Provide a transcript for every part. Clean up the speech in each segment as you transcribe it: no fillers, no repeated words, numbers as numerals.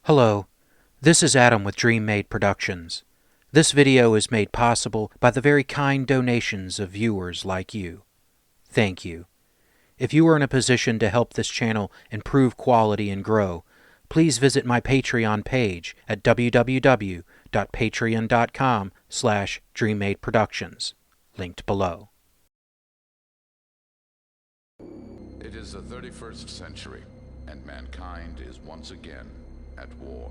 Hello, this is Adam with Dream Made Productions. This video is made possible by the very kind donations of viewers like you. Thank you. If you are in a position to help this channel improve quality and grow, please visit my Patreon page at www.patreon.com/dreammadeproductions, linked below. It is the 31st century, and mankind is once again at war.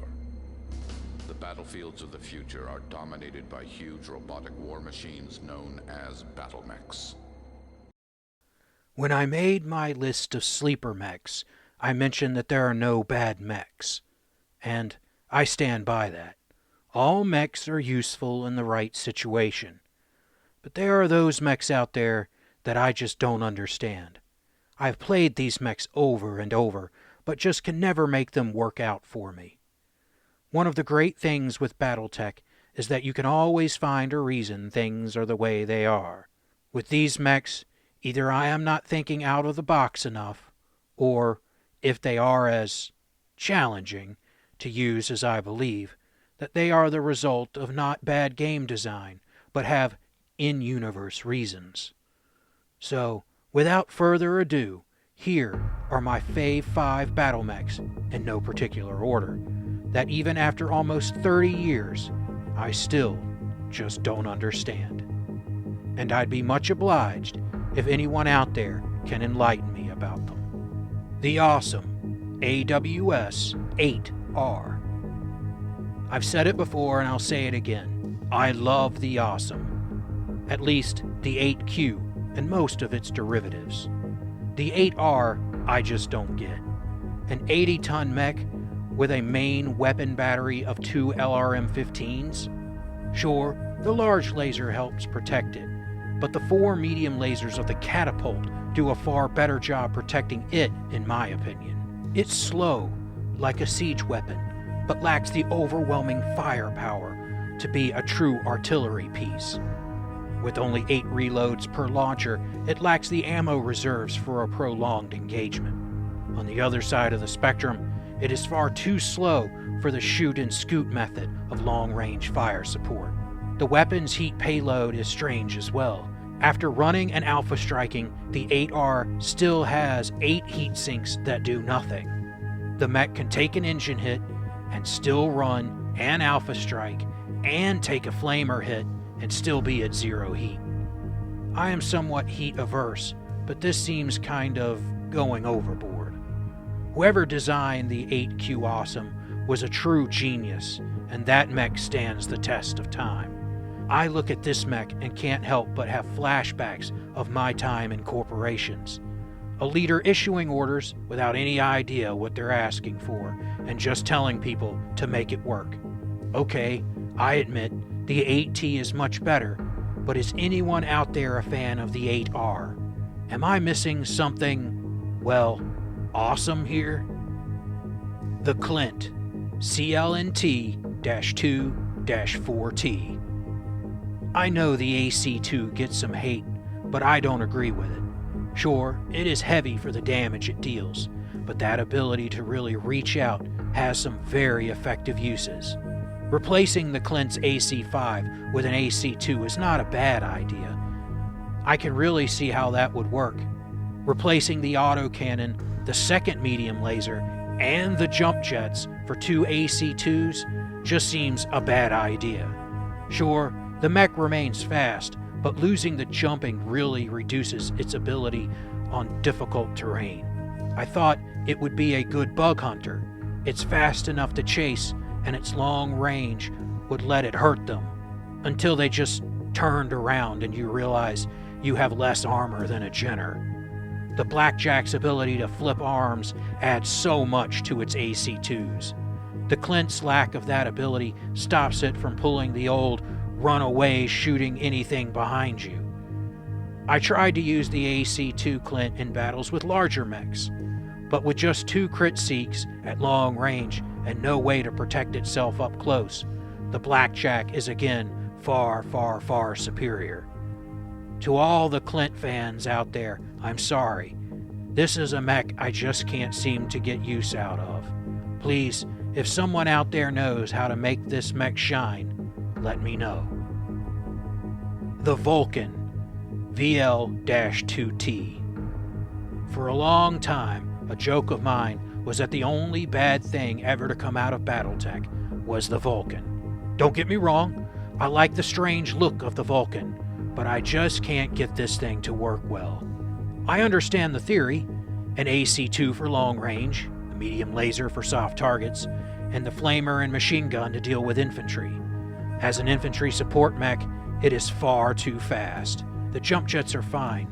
The battlefields of the future are dominated by huge robotic war machines known as battle mechs. When I made my list of sleeper mechs, I mentioned that there are no bad mechs. And I stand by that. All mechs are useful in the right situation. But there are those mechs out there that I just don't understand. I've played these mechs over and over, but just can never make them work out for me. One of the great things with BattleTech is that you can always find a reason things are the way they are. With these mechs, either I am not thinking out of the box enough, or, if they are as challenging to use as I believe, that they are the result of not bad game design, but have in-universe reasons. So, without further ado, here are my Fave 5 battle mechs, in no particular order, that even after almost 30 years, I still just don't understand. And I'd be much obliged if anyone out there can enlighten me about them. The awesome AWS 8R. I've said it before and I'll say it again. I love the awesome. At least the 8Q and most of its derivatives. The 8R I just don't get. An 80-ton mech with a main weapon battery of 2 LRM-15s? Sure, the large laser helps protect it, but the 4 medium lasers of the catapult do a far better job protecting it, in my opinion. It's slow, like a siege weapon, but lacks the overwhelming firepower to be a true artillery piece. With only 8 reloads per launcher, it lacks the ammo reserves for a prolonged engagement. On the other side of the spectrum, it is far too slow for the shoot and scoot method of long-range fire support. The weapon's heat payload is strange as well. After running and alpha striking, the 8R still has 8 heat sinks that do nothing. The mech can take an engine hit and still run and alpha strike and take a flamer hit and still be at 0 heat. I am somewhat heat averse, but this seems kind of going overboard. Whoever designed the 8Q Awesome was a true genius, and that mech stands the test of time. I look at this mech and can't help but have flashbacks of my time in corporations. A leader issuing orders without any idea what they're asking for, and just telling people to make it work. Okay, I admit, the 8T is much better, but is anyone out there a fan of the 8R? Am I missing something, well, awesome here? The Clint CLNT-2-4T. I know the AC2 gets some hate, but I don't agree with it. Sure, it is heavy for the damage it deals, but that ability to really reach out has some very effective uses. Replacing the Clint's AC5 with an AC2 is not a bad idea. I can really see how that would work. Replacing the autocannon, the second medium laser, and the jump jets for 2 AC2s just seems a bad idea. Sure, the mech remains fast, but losing the jumping really reduces its ability on difficult terrain. I thought it would be a good bug hunter. It's fast enough to chase, and its long range would let it hurt them, until they just turned around and you realize you have less armor than a Jenner. The Blackjack's ability to flip arms adds so much to its AC2s. The Clint's lack of that ability stops it from pulling the old run away shooting anything behind you. I tried to use the AC2 Clint in battles with larger mechs, but with just 2 crit seeks at long range and no way to protect itself up close, the Blackjack is again far, far, far superior. To all the Clint fans out there, I'm sorry. This is a mech I just can't seem to get use out of. Please, If someone out there knows how to make this mech shine, let me know. The Vulcan Vl-2t. For a long time, a joke of mine was that the only bad thing ever to come out of BattleTech was the Vulcan. Don't get me wrong, I like the strange look of the Vulcan, but I just can't get this thing to work well. I understand the theory, an AC-2 for long range, a medium laser for soft targets, and the flamer and machine gun to deal with infantry. As an infantry support mech, it is far too fast. The jump jets are fine,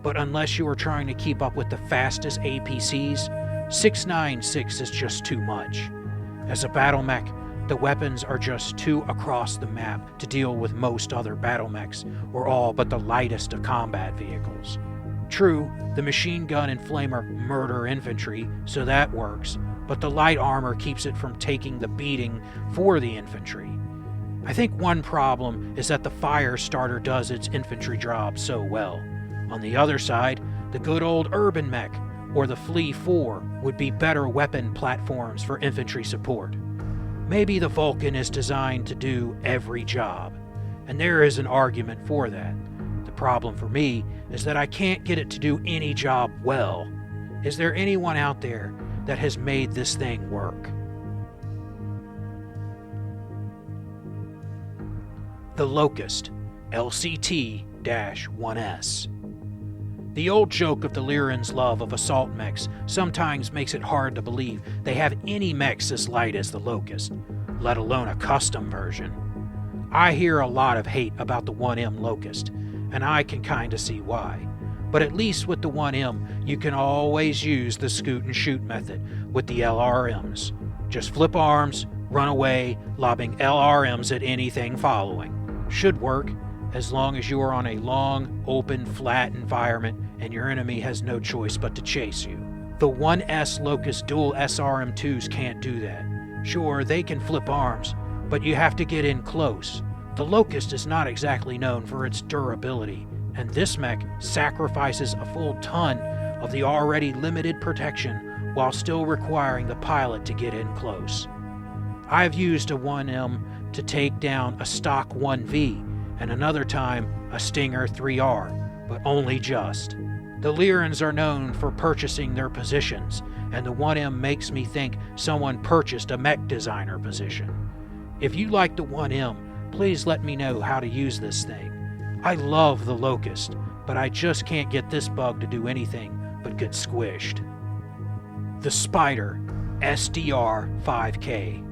but unless you are trying to keep up with the fastest APCs, 696 is just too much. As a battle mech, the weapons are just too across the map to deal with most other battle mechs, or all but the lightest of combat vehicles. True, the machine gun and flamer murder infantry, so that works, but the light armor keeps it from taking the beating for the infantry. I think one problem is that the fire starter does its infantry job so well. On the other side, the good old urban mech, or the Flea 4, would be better weapon platforms for infantry support. Maybe the Vulcan is designed to do every job, and there is an argument for that. The problem for me is that I can't get it to do any job well. Is there anyone out there that has made this thing work? The Locust Lct -1s. The old joke of the Lyran's love of assault mechs sometimes makes it hard to believe they have any mechs as light as the Locust, let alone a custom version. I hear a lot of hate about the 1M Locust, and I can kinda see why. But at least with the 1M, you can always use the scoot and shoot method with the LRMs. Just flip arms, run away, lobbing LRMs at anything following. Should work, as long as you are on a long, open, flat environment and your enemy has no choice but to chase you. The 1S Locust dual SRM2s can't do that. Sure, they can flip arms, but you have to get in close. The Locust is not exactly known for its durability, and this mech sacrifices a full ton of the already limited protection while still requiring the pilot to get in close. I've used a 1M to take down a stock 1V, and another time a Stinger 3R, but only just. The Lyrans are known for purchasing their positions, and the 1M makes me think someone purchased a mech designer position. If you like the 1M, please let me know how to use this thing. I love the Locust, but I just can't get this bug to do anything but get squished. The Spider Sdr 5K.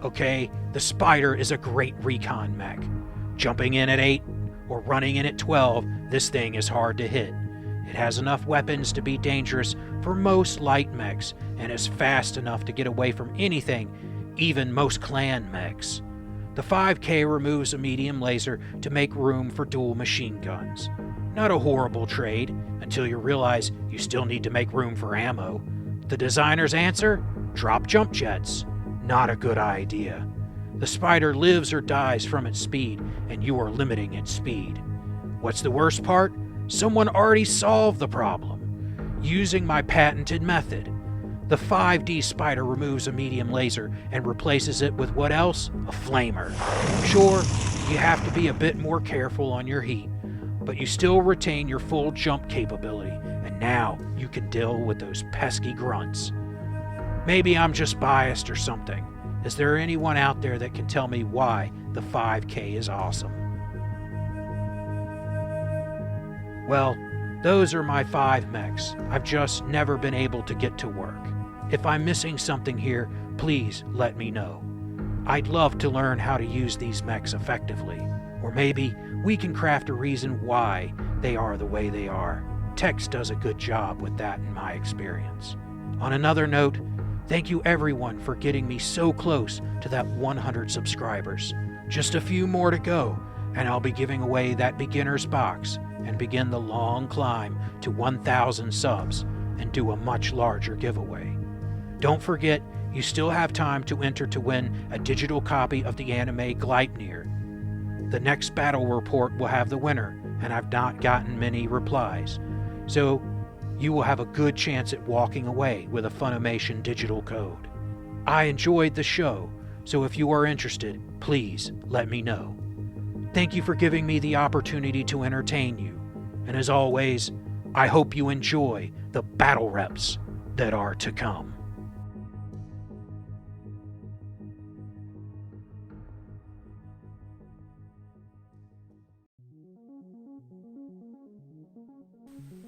Okay, the Spider is a great recon mech. Jumping in at 8 or running in at 12, this thing is hard to hit. It has enough weapons to be dangerous for most light mechs and is fast enough to get away from anything, even most clan mechs. The 5K removes a medium laser to make room for dual machine guns. Not a horrible trade until you realize you still need to make room for ammo. The designer's answer? Drop jump jets. Not a good idea. The Spider lives or dies from its speed, and you are limiting its speed. What's the worst part? Someone already solved the problem, using my patented method. The 5D Spider removes a medium laser and replaces it with what else? A flamer. Sure, you have to be a bit more careful on your heat, but you still retain your full jump capability, and now you can deal with those pesky grunts. Maybe I'm just biased or something. Is there anyone out there that can tell me why the 5K is awesome? Well, those are my 5 mechs. I've just never been able to get to work. If I'm missing something here, please let me know. I'd love to learn how to use these mechs effectively, or maybe we can craft a reason why they are the way they are. Tex does a good job with that in my experience. On another note, thank you everyone for getting me so close to that 100 subscribers. Just a few more to go, and I'll be giving away that beginner's box and begin the long climb to 1,000 subs and do a much larger giveaway. Don't forget, you still have time to enter to win a digital copy of the anime Gleipnir. The next battle report will have the winner, and I've not gotten many replies, so you will have a good chance at walking away with a Funimation digital code. I enjoyed the show, so if you are interested, please let me know. Thank you for giving me the opportunity to entertain you, and as always, I hope you enjoy the battle reps that are to come.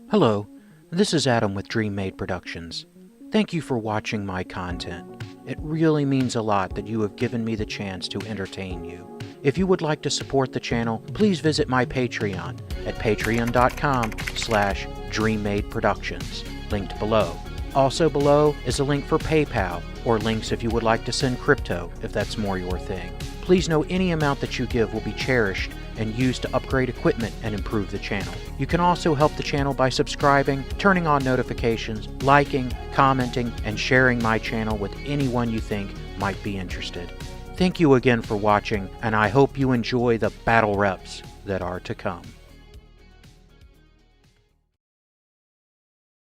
Hello, this is Adam with Dream Made Productions. Thank you for watching my content. It really means a lot that you have given me the chance to entertain you. If you would like to support the channel, please visit my Patreon at patreon.com/DreamMadeProductions, linked below. Also below is a link for PayPal, or links if you would like to send crypto, if that's more your thing. Please know any amount that you give will be cherished and used to upgrade equipment and improve the channel. You can also help the channel by subscribing, turning on notifications, liking, commenting, and sharing my channel with anyone you think might be interested. Thank you again for watching, and I hope you enjoy the battle reps that are to come.